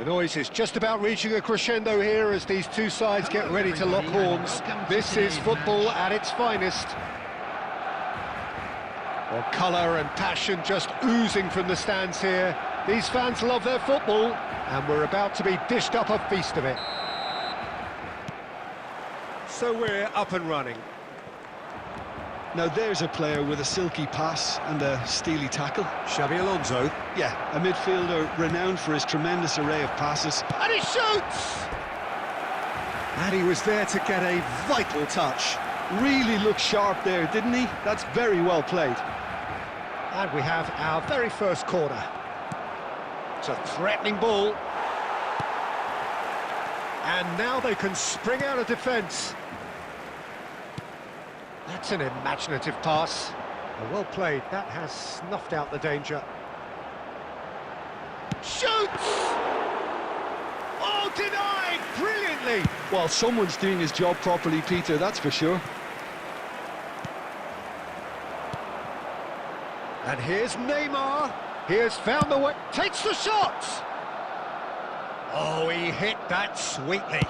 The noise is just about reaching a crescendo here as these two sides get ready to lock horns. This is football at its finest. Well, colour and passion just oozing from the stands here. These fans love their football, and we're about to be dished up a feast of it. So we're up and running. Now there's a player with a silky pass and a steely tackle. Xabi Alonso. Yeah, a midfielder renowned for his tremendous array of passes. And he shoots! And he was there to get a vital touch. Really looked sharp there, didn't he? That's very well played. And we have our very first corner. It's a threatening ball. And now they can spring out of defence. That's an imaginative pass. Well played, that has snuffed out the danger. Shoots! Oh, denied! Brilliantly! Well, someone's doing his job properly, Peter, that's for sure. And here's Neymar. He has found the way, takes the shot! Oh, he hit that sweetly.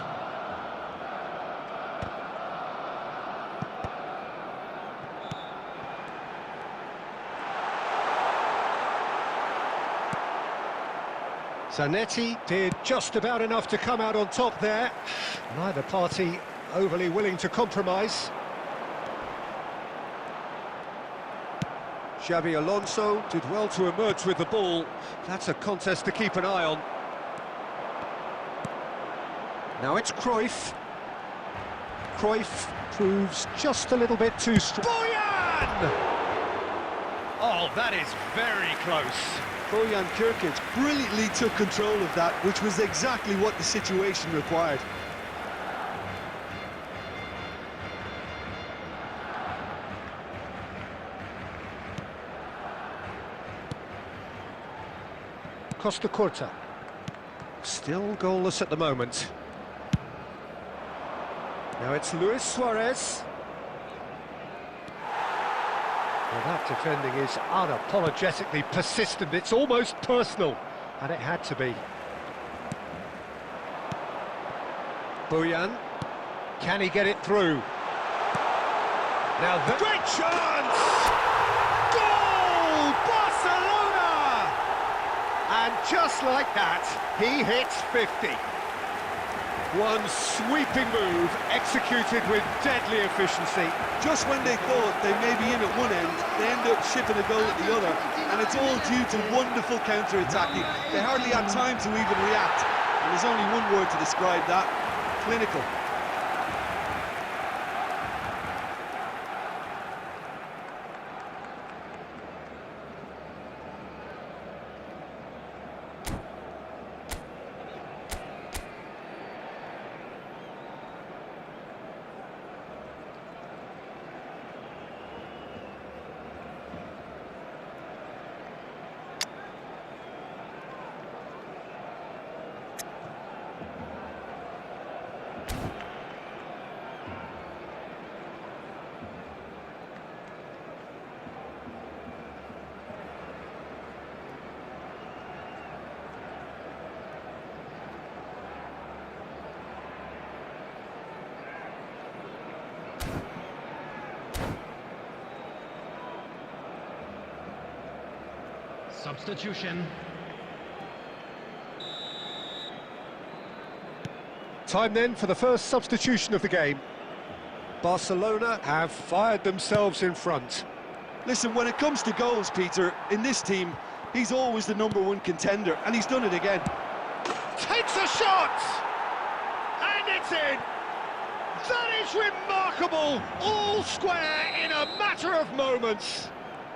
Zanetti did just about enough to come out on top there. Neither party overly willing to compromise. Xabi Alonso did well to emerge with the ball. That's a contest to keep an eye on. Now it's Cruyff. Cruyff proves just a little bit too strong. Bojan! Oh, that is very close. Bojan Kirkic brilliantly took control of that, which was exactly what the situation required. Costa Curta. Still goalless at the moment. Now it's Luis Suarez. Well, that defending is unapologetically persistent. It's almost personal, and it had to be. Bojan. Can he get it through? Now the great chance! Goal! Barcelona! And just like that, he hits 50. One sweeping move, executed with deadly efficiency. Just when they thought they may be in at one end, they end up shipping a goal at the other, and it's all due to wonderful counter-attacking. They hardly had time to even react, and there's only one word to describe that: clinical. Substitution. Time then for the first substitution of the game. Barcelona have fired themselves in front. Listen, when it comes to goals, Peter, in this team, he's always the #1 contender, and he's done it again. Takes a shot! And it's in! That is remarkable! All square in a matter of moments.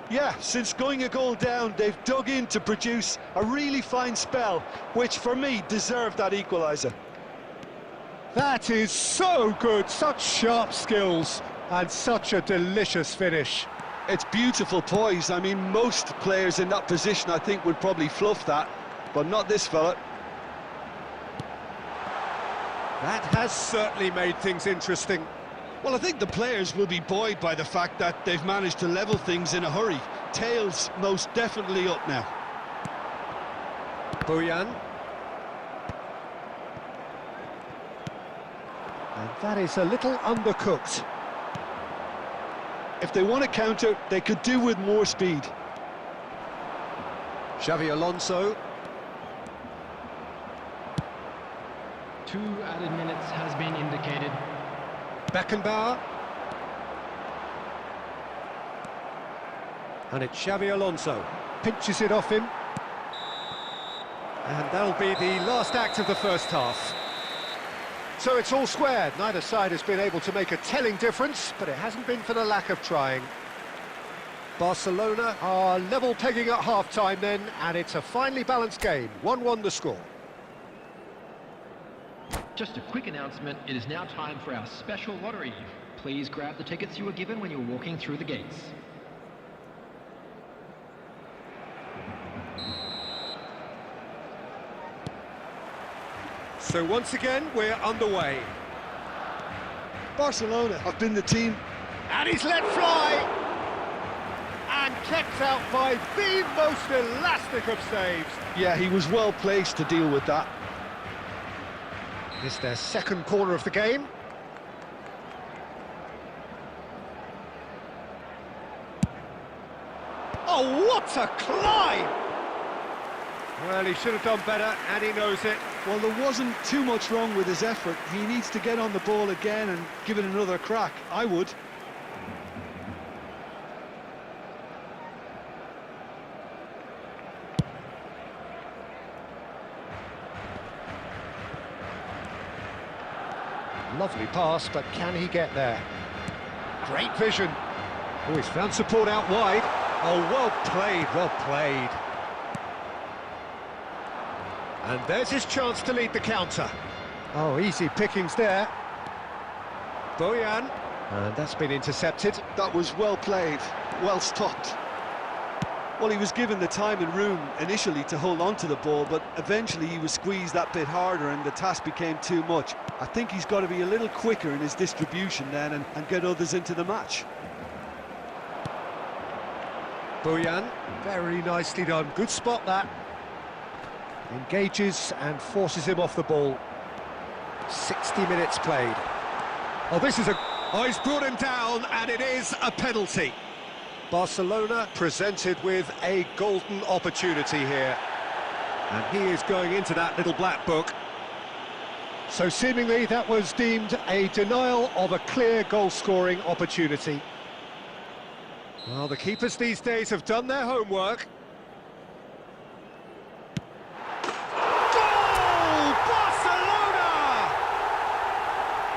Yeah, since going a goal down, they've dug in to produce a really fine spell, which, for me, deserved that equaliser. That is so good, such sharp skills, and such a delicious finish. It's beautiful poise. I mean, most players in that position, I think, would probably fluff that, but not this fella. That has certainly made things interesting. Well, I think the players will be buoyed by the fact that they've managed to level things in a hurry. Tails most definitely up now. Bojan. That is a little undercooked. If they want to counter, they could do with more speed. Xavi Alonso. 2 added minutes has been indicated. Beckenbauer. And it's Xavi Alonso. Pinches it off him. And that'll be the last act of the first half. So it's all squared. Neither side has been able to make a telling difference, but it hasn't been for the lack of trying. Barcelona are level pegging at half-time then, and it's a finely balanced game. 1-1 the score. Just a quick announcement, it is now time for our special lottery. Please grab the tickets you were given when you were walking through the gates. So once again, we're underway. Barcelona have been the team. And he's let fly! And kept out by the most elastic of saves. Yeah, he was well placed to deal with that. It's their second corner of the game. Oh, what a climb! Well, he should have done better, and he knows it. Well, there wasn't too much wrong with his effort. He needs to get on the ball again and give it another crack. I would. Lovely pass, but can he get there? Great vision. Oh, he's found support out wide. Oh, well played, well played. And there's his chance to lead the counter. Oh, easy pickings there. Bojan. And that's been intercepted. That was well played, well stopped. Well, he was given the time and room initially to hold on to the ball, but eventually he was squeezed that bit harder and the task became too much. I think he's got to be a little quicker in his distribution then and get others into the match. Bojan, very nicely done. Good spot that. Engages and forces him off the ball. 60 minutes played. Oh, this is a... Oh, he's brought him down, and it is a penalty. Barcelona presented with a golden opportunity here. And he is going into that little black book. So seemingly that was deemed a denial of a clear goal-scoring opportunity. Well, the keepers these days have done their homework.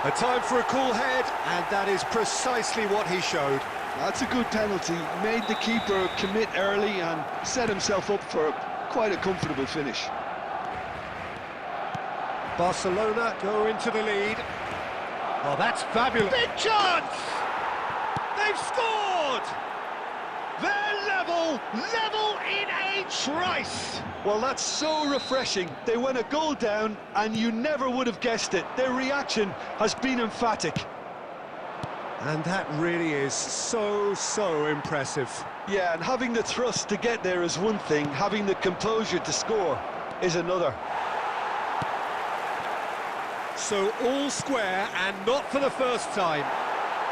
A time for a cool head, and that is precisely what he showed. That's a good penalty. Made the keeper commit early and set himself up for quite a comfortable finish. Barcelona go into the lead. Oh, that's fabulous. Big chance! They've scored! They're level in a trice! Well, that's so refreshing. They went a goal down and you never would have guessed it. Their reaction has been emphatic. And that really is so impressive. Yeah, and having the thrust to get there is one thing, having the composure to score is another. So all square, and not for the first time.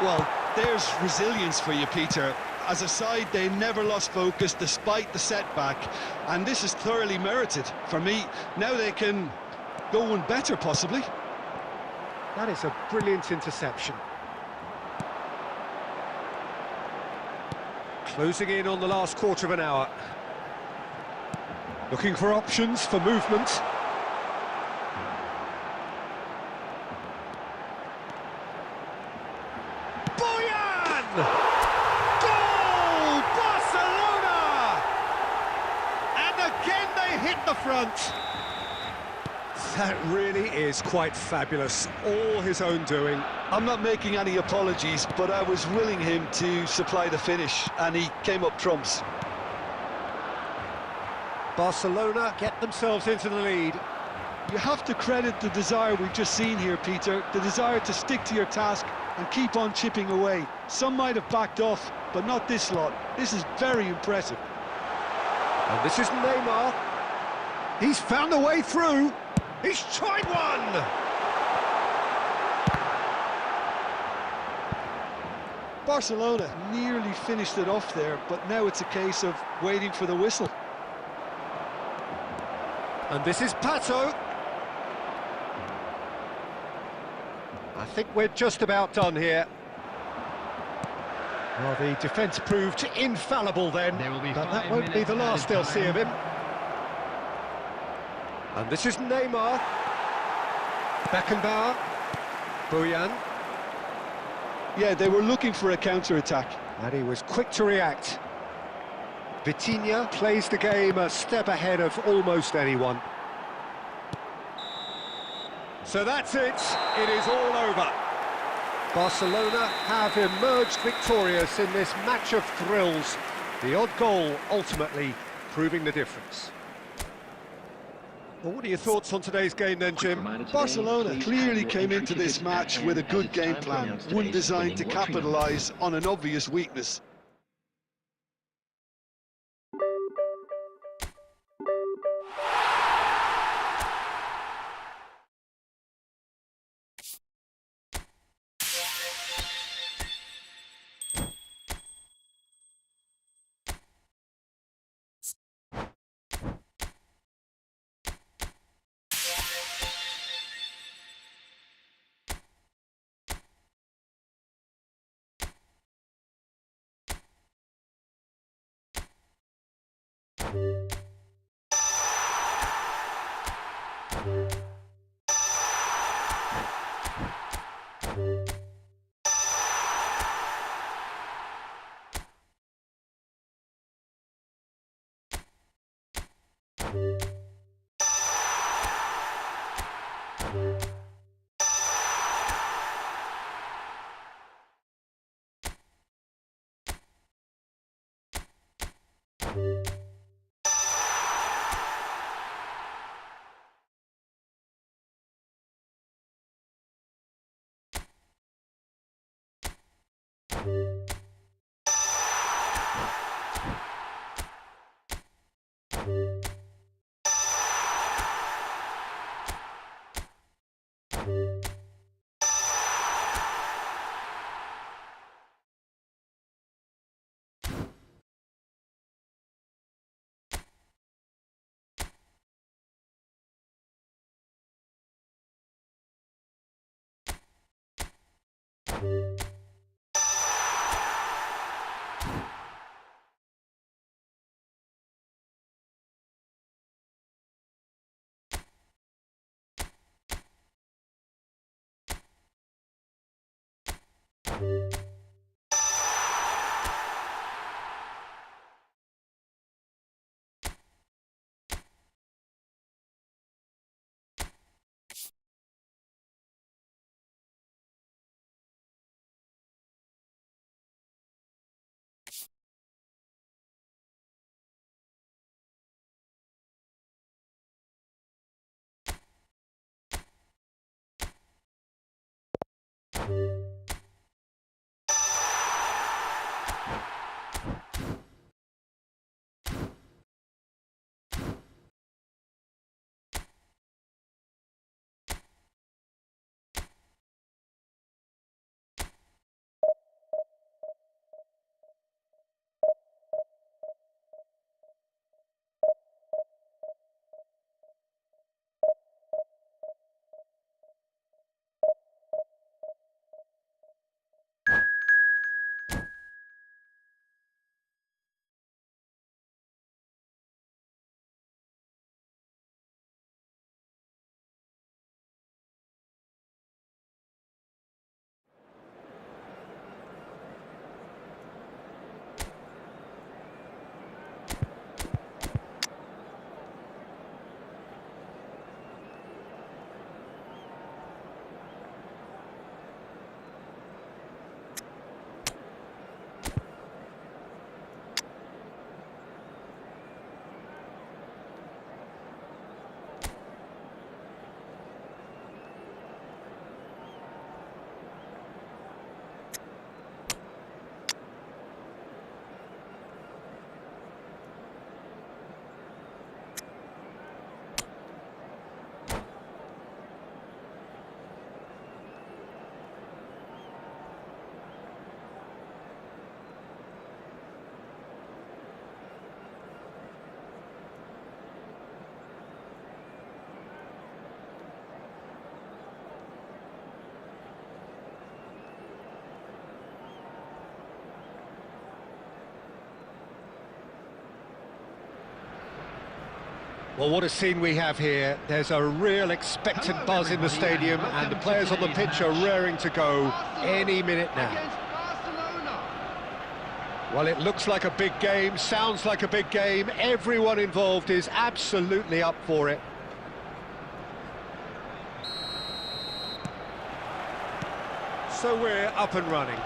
Well, there's resilience for you, Peter. As a side, they never lost focus despite the setback, and this is thoroughly merited for me. Now they can go one better, possibly. That is a brilliant interception. Closing in on the last quarter of an hour. Looking for options for movement. Bojan! Goal! Barcelona! And again they hit the front. That really is quite fabulous. All his own doing. I'm not making any apologies, but I was willing him to supply the finish, and he came up trumps. Barcelona get themselves into the lead. You have to credit the desire we've just seen here, Peter, the desire to stick to your task and keep on chipping away. Some might have backed off, but not this lot. This is very impressive. And this is Neymar. He's found a way through. He's tried one! Barcelona nearly finished it off there, but now it's a case of waiting for the whistle. And this is Pato. I think we're just about done here. Well, the defence proved infallible then, There will be but that 5 won't be the minutes last added they'll see time. of him. And this is Neymar. Beckenbauer. Bojan. Yeah, they were looking for a counter-attack. And he was quick to react. Vitinha plays the game a step ahead of almost anyone. So that's it. It is all over. Barcelona have emerged victorious in this match of thrills. The odd goal ultimately proving the difference. Well, what are your thoughts on today's game then, Jim? Barcelona clearly came into this match with a good game plan, one designed to capitalise on an obvious weakness. Well, what a scene we have here. There's a real expectant buzz in the stadium, and the players on the pitch are raring to go any minute now. Well, it looks like a big game, sounds like a big game. Everyone involved is absolutely up for it. So we're up and running.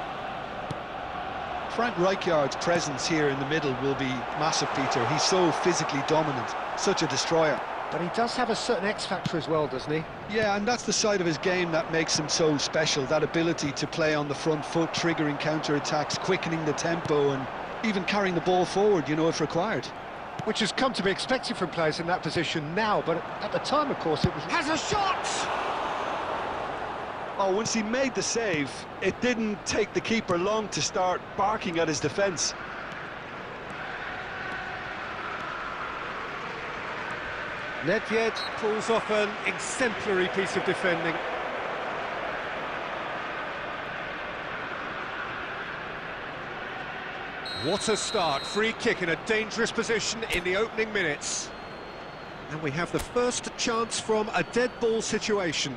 Frank Rijkaard's presence here in the middle will be massive, Peter. He's so physically dominant, such a destroyer. But he does have a certain X-factor as well, doesn't he? Yeah, and that's the side of his game that makes him so special, that ability to play on the front foot, triggering counter-attacks, quickening the tempo, and even carrying the ball forward, you know, if required. Which has come to be expected from players in that position now, but at the time, of course, it was... Has a shot! Oh, once he made the save, it didn't take the keeper long to start barking at his defence. Nedved pulls off an exemplary piece of defending. What a start, free kick in a dangerous position in the opening minutes. And we have the first chance from a dead ball situation.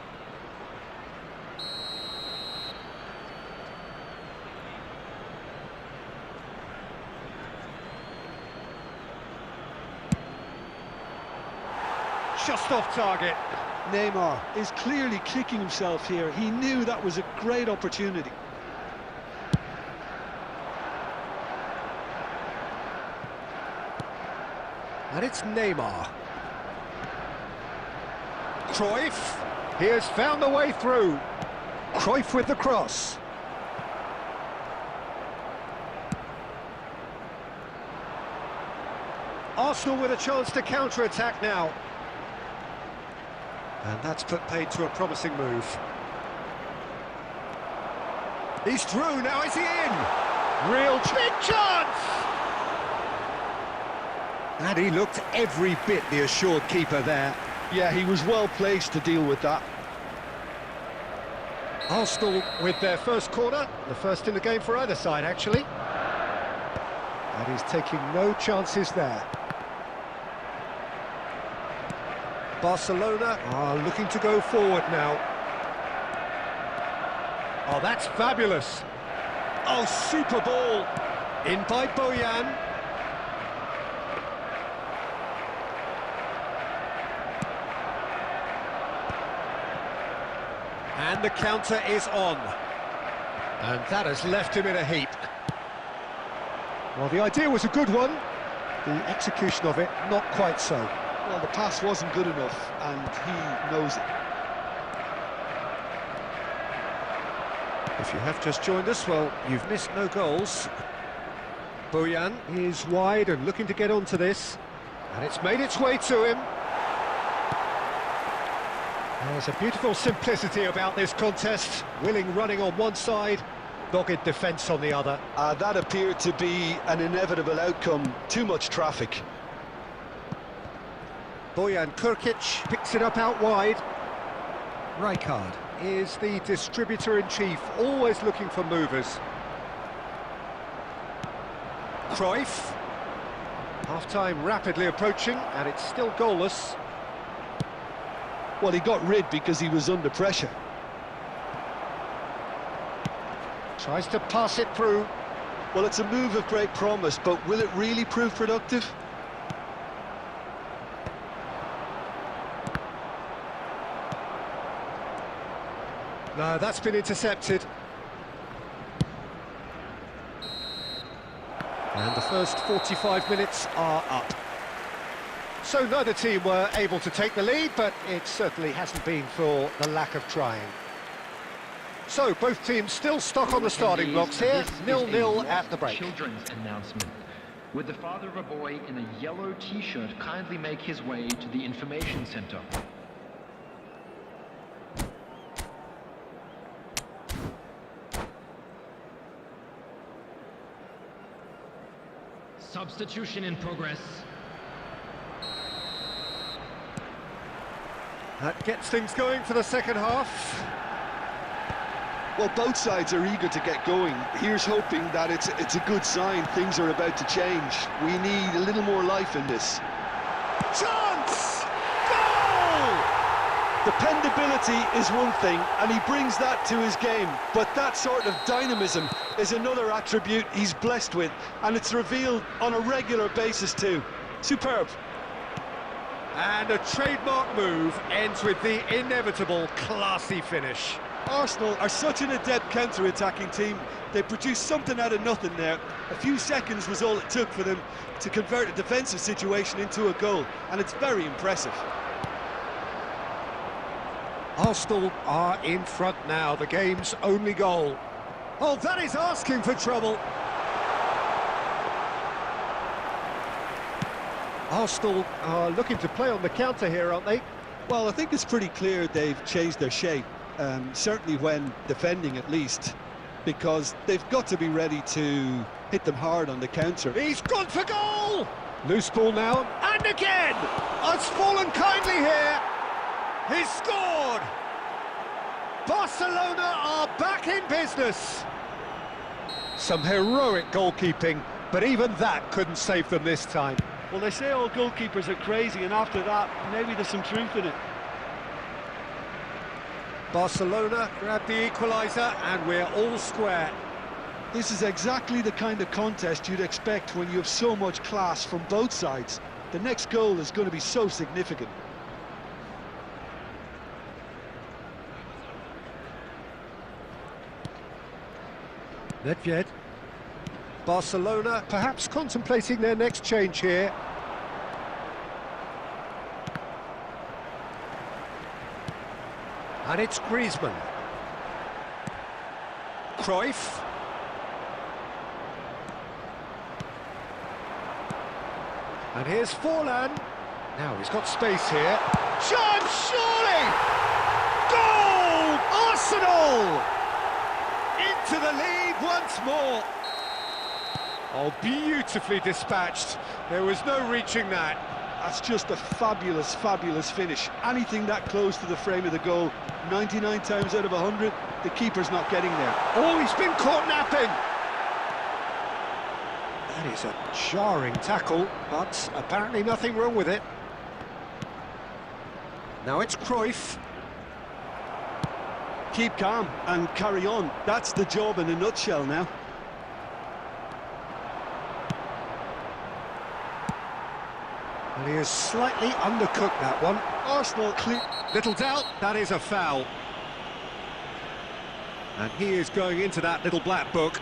Just off target. Neymar is clearly kicking himself here. He knew that was a great opportunity. And it's Neymar. Cruyff. He has found a way through. Cruyff with the cross. Arsenal with a chance to counter-attack now. And that's put paid to a promising move. He's through, now is he in? Real big chance! And he looked every bit the assured keeper there. Yeah, he was well placed to deal with that. Arsenal with their first corner, the first in the game for either side, actually. And he's taking no chances there. Barcelona are looking to go forward now. Oh, that's fabulous. Oh, super ball. In by Bojan. And the counter is on. And that has left him in a heap. Well, the idea was a good one. The execution of it, not quite so. Well, the pass wasn't good enough, and he knows it. If you have just joined us, well, you've missed no goals. Bojan is wide and looking to get onto this. And it's made its way to him. There's a beautiful simplicity about this contest. Willing running on one side, dogged defence on the other. That appeared to be an inevitable outcome. Too much traffic. Bojan Krkić picks it up out wide. Rijkaard is the distributor-in-chief, always looking for movers. Cruyff. Half-time rapidly approaching, and it's still goalless. Well, he got rid because he was under pressure. Tries to pass it through. Well, it's a move of great promise, but will it really prove productive? No, that's been intercepted. And the first 45 minutes are up. So neither team were able to take the lead, but it certainly hasn't been for the lack of trying. So both teams still stuck on the starting blocks here, 0-0 at the break. Children's announcement. Would the father of a boy in a yellow t-shirt kindly make his way to the information center? Substitution in progress. That gets things going for the second half. Well, both sides are eager to get going. Here's hoping that it's a good sign. Things are about to change. We need a little more life in this. Chance! Dependability is one thing, and he brings that to his game, but that sort of dynamism is another attribute he's blessed with, and it's revealed on a regular basis too. Superb. And a trademark move ends with the inevitable classy finish. Arsenal are such an adept counter-attacking team. They produced something out of nothing there. A few seconds was all it took for them to convert a defensive situation into a goal, and it's very impressive. Arsenal are in front now, the game's only goal. Oh, that is asking for trouble. Arsenal are looking to play on the counter here, aren't they? Well, I think it's pretty clear they've changed their shape, certainly when defending at least, because they've got to be ready to hit them hard on the counter. He's gone for goal! Loose ball now, and again! Has fallen kindly here. He's scored! Barcelona are back in business. Some heroic goalkeeping, but even that couldn't save them this time. Well, they say all goalkeepers are crazy, and after that, maybe there's some truth in it. Barcelona grab the equaliser, and we're all square. This is exactly the kind of contest you'd expect when you have so much class from both sides. The next goal is going to be so significant. Nedved. Barcelona perhaps contemplating their next change here. And it's Griezmann. Cruyff. And here's Forlan. Now he's got space here. Chance, surely! Goal! Arsenal! Into the lead once more. Oh, beautifully dispatched. There was no reaching that. That's just a fabulous, fabulous finish. Anything that close to the frame of the goal, 99 times out of 100, the keeper's not getting there. Oh, he's been caught napping. That is a jarring tackle, but apparently nothing wrong with it. Now it's Cruyff. Keep calm and carry on. That's the job in a nutshell now. And he has slightly undercooked that one. Arsenal clear. Little doubt, that is a foul. And he is going into that little black book.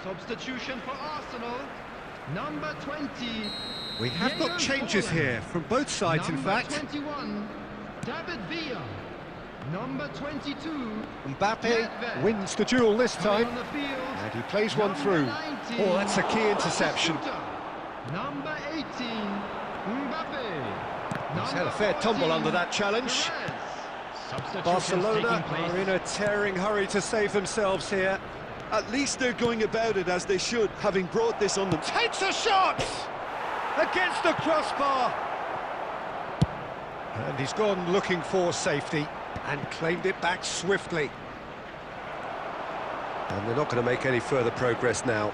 Substitution for Arsenal, number 20. We have got changes here from both sides, in fact. Number 21, David Villa. Number 22, Mbappe wins the duel this time, and he plays one through. Oh, that's a key interception. Number 18, Mbappe. He's had a fair tumble under that challenge. Barcelona are in a tearing hurry to save themselves here. At least they're going about it as they should, having brought this on them. Takes a shot! Against the crossbar! And he's gone looking for safety and claimed it back swiftly. And they're not going to make any further progress now.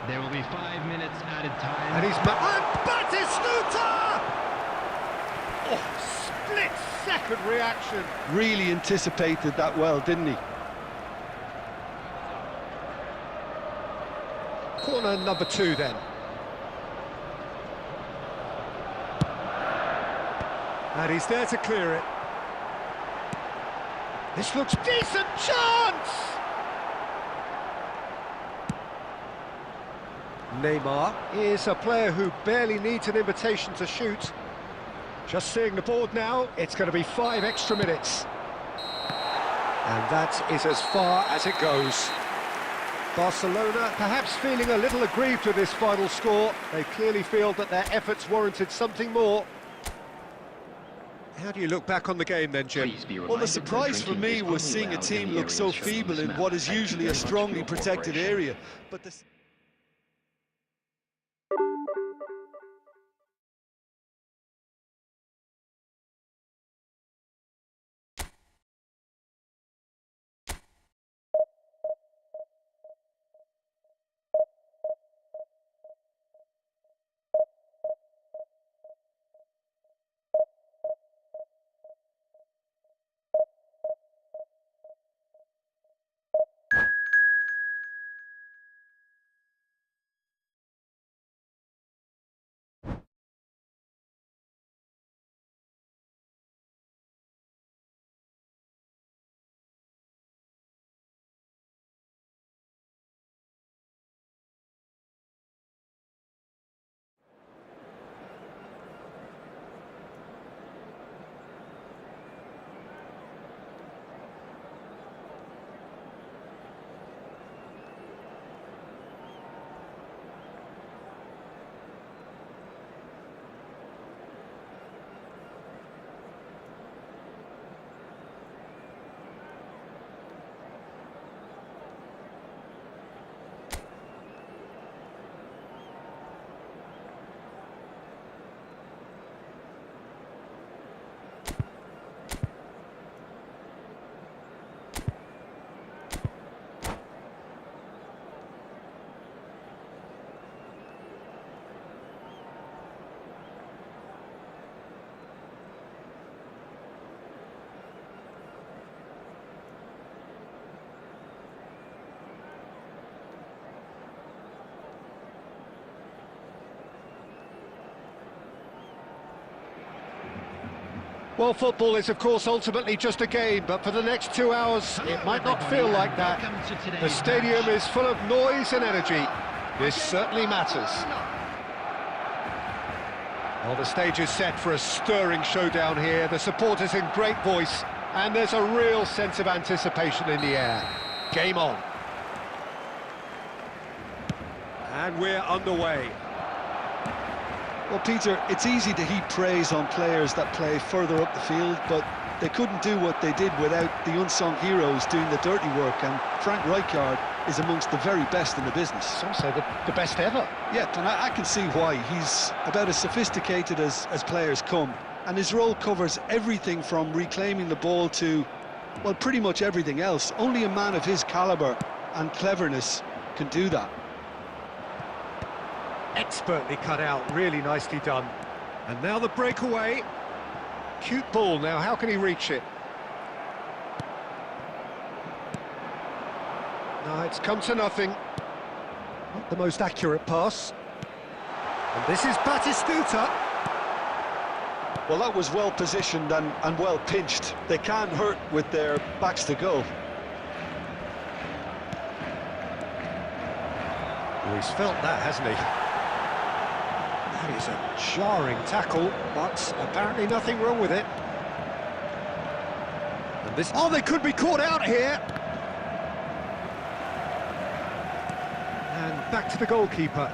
There will be 5 minutes added time. And he's... And Batistuta! Oh, split-second reaction. Really anticipated that well, didn't he? Corner number 2 then. And he's there to clear it. This looks decent chance! Neymar is a player who barely needs an invitation to shoot. Just seeing the board now, it's going to be 5 extra minutes. And that is as far as it goes. Barcelona perhaps feeling a little aggrieved with this final score. They clearly feel that their efforts warranted something more. How do you look back on the game then, Jim? Well, the surprise for me was seeing a team look so feeble in what is usually a strongly protected area. But the... Well, football is, of course, ultimately just a game, but for the next 2 hours, it might not feel like that. The stadium is full of noise and energy. This certainly matters. Well, the stage is set for a stirring showdown here. The supporters in great voice, and there's a real sense of anticipation in the air. Game on. And we're underway. Well, Peter, it's easy to heap praise on players that play further up the field, but they couldn't do what they did without the unsung heroes doing the dirty work, and Frank Rijkaard is amongst the very best in the business. Some say the best ever. Yeah, and I can see why. He's about as sophisticated as players come, and his role covers everything from reclaiming the ball to, well, pretty much everything else. Only a man of his calibre and cleverness can do that. Expertly cut out, really nicely done. And now the breakaway. Cute ball now, how can he reach it? No, it's come to nothing. Not the most accurate pass. And this is Batistuta. Well, that was well positioned and well pinched. They can't hurt with their backs to goal. Well, he's felt that, hasn't he? That is a jarring tackle, but apparently nothing wrong with it. And this... Oh, they could be caught out here! And back to the goalkeeper.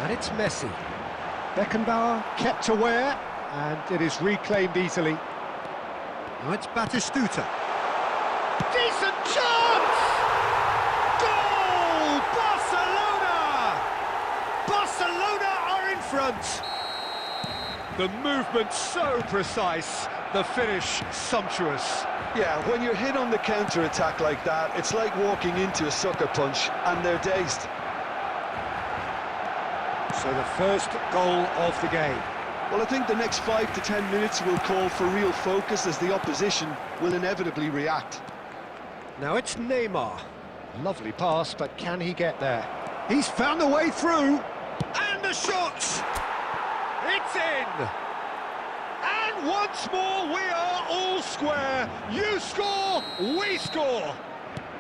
And it's Messi. Beckenbauer kept aware. And it is reclaimed easily. Now it's Batistuta. Decent chance! Goal! Barcelona! Barcelona are in front. The movement so precise, the finish sumptuous. Yeah, when you're hit on the counter-attack like that, it's like walking into a sucker punch, and they're dazed. So the first goal of the game. Well, I think the next 5 to 10 minutes will call for real focus, as the opposition will inevitably react. Now it's Neymar. Lovely pass, but can he get there? He's found the way through. And the shot! It's in! And once more we are all square. You score, we score.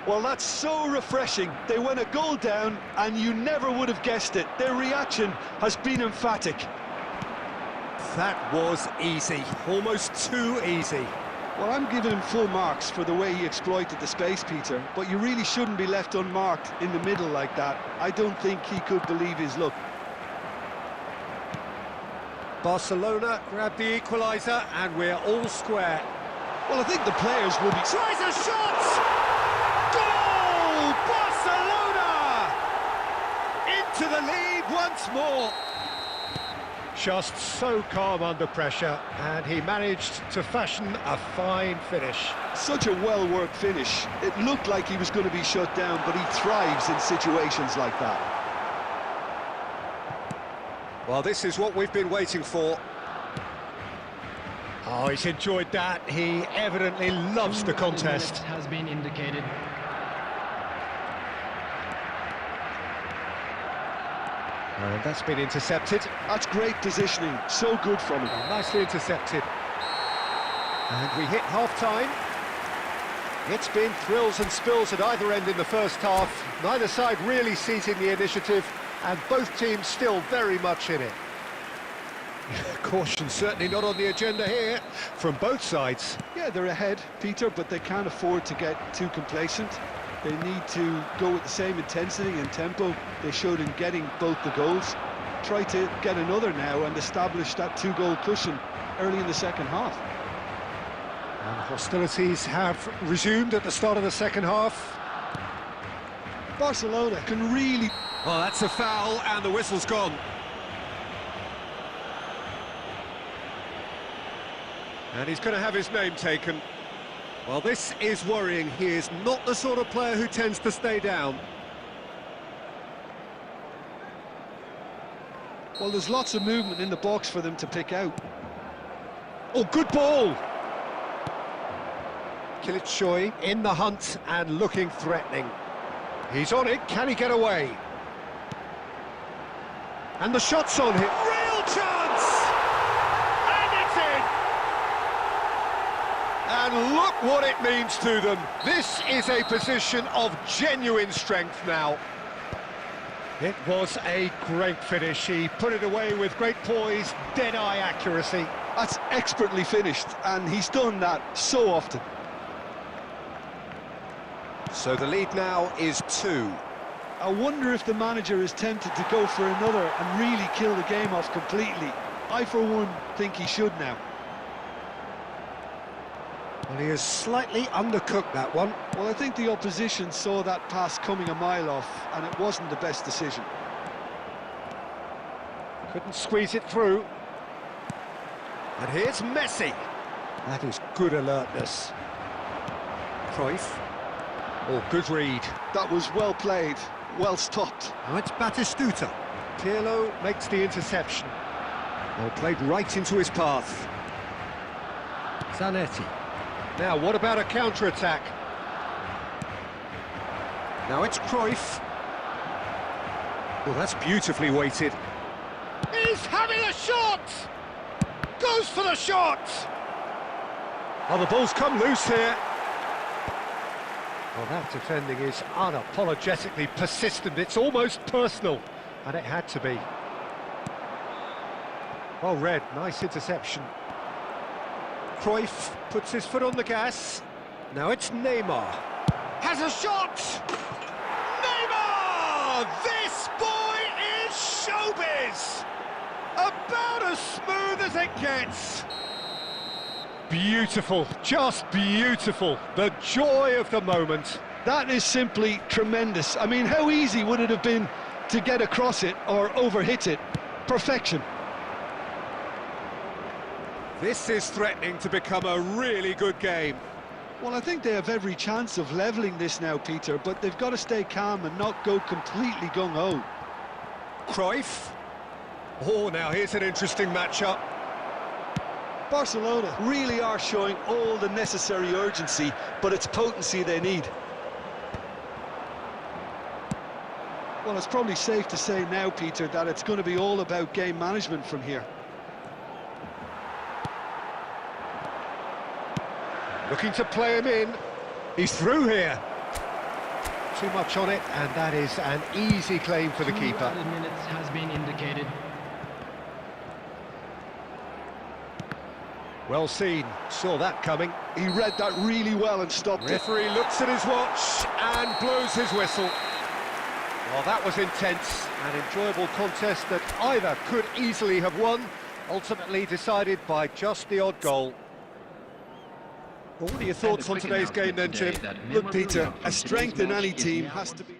Well, that's so refreshing. They went a goal down, and you never would have guessed it. Their reaction has been emphatic. That was easy, almost too easy. Well, I'm giving him full marks for the way he exploited the space, Peter, but you really shouldn't be left unmarked in the middle like that. I don't think he could believe his luck. Barcelona grab the equaliser, and we're all square. Well, I think the players will be... Tries a shot! Goal! Barcelona! Into the lead once more. Just so calm under pressure, and he managed to fashion a fine finish. Such a well-worked finish. It looked like he was going to be shut down, but he thrives in situations like that. Well, this is what we've been waiting for. Oh, he's enjoyed that. He evidently loves the contest. Has been indicated. And that's been intercepted. That's great positioning. So good from him. Nicely intercepted. And we hit half-time. It's been thrills and spills at either end in the first half. Neither side really seizing the initiative, and both teams still very much in it. Caution certainly not on the agenda here from both sides. Yeah, they're ahead, Peter, but they can't afford to get too complacent. They need to go with the same intensity and tempo they showed in getting both the goals. Try to get another now and establish that two-goal cushion early in the second half. And hostilities have resumed at the start of the second half. Barcelona can really... Oh, that's a foul, and the whistle's gone. And he's going to have his name taken. Well, this is worrying. He is not the sort of player who tends to stay down. Well, there's lots of movement in the box for them to pick out. Oh, good ball! Choi in the hunt and looking threatening. He's on it, can he get away? And the shot's on him. Real chance! And it's in! And look what it means to them. This is a position of genuine strength now. It was a great finish. He put it away with great poise, dead-eye accuracy. That's expertly finished, and he's done that so often. So the lead now is 2. I wonder if the manager is tempted to go for another and really kill the game off completely. I, for one, think he should now. Well, he has slightly undercooked that one. Well, I think the opposition saw that pass coming a mile off, and it wasn't the best decision. Couldn't squeeze it through. And here's Messi. That is good alertness. Cruyff. Oh, good read. That was well played, well stopped. Now it's Batistuta. Pirlo makes the interception. Well, played right into his path. Zanetti. Now, what about a counter-attack? Now it's Cruyff. Well, that's beautifully weighted. He's having a shot! Goes for the shot! Oh, the ball's come loose here. Well, that defending is unapologetically persistent. It's almost personal, and it had to be. Well read, nice interception. Cruyff puts his foot on the gas. Now it's Neymar. Has a shot! Neymar! This boy is showbiz! About as smooth as it gets. Beautiful, just beautiful. The joy of the moment. That is simply tremendous. I mean, how easy would it have been to get across it or overhit it? Perfection. This is threatening to become a really good game. Well, I think they have every chance of levelling this now, Peter, but they've got to stay calm and not go completely gung-ho. Cruyff. Oh, now here's an interesting matchup. Barcelona really are showing all the necessary urgency, but it's potency they need. Well, it's probably safe to say now, Peter, that it's going to be all about game management from here. Looking to play him in. He's through here. too much on it, and that is an easy claim for the 2 keeper. added minutes has been indicated. Well seen, saw that coming. He read that really well and stopped it. Referee looks at his watch and blows his whistle. Well, that was intense, an enjoyable contest that either could easily have won, ultimately decided by just the odd goal. Well, what are your thoughts on today's game then, Tim? Look, Peter, a strength in any team has to be...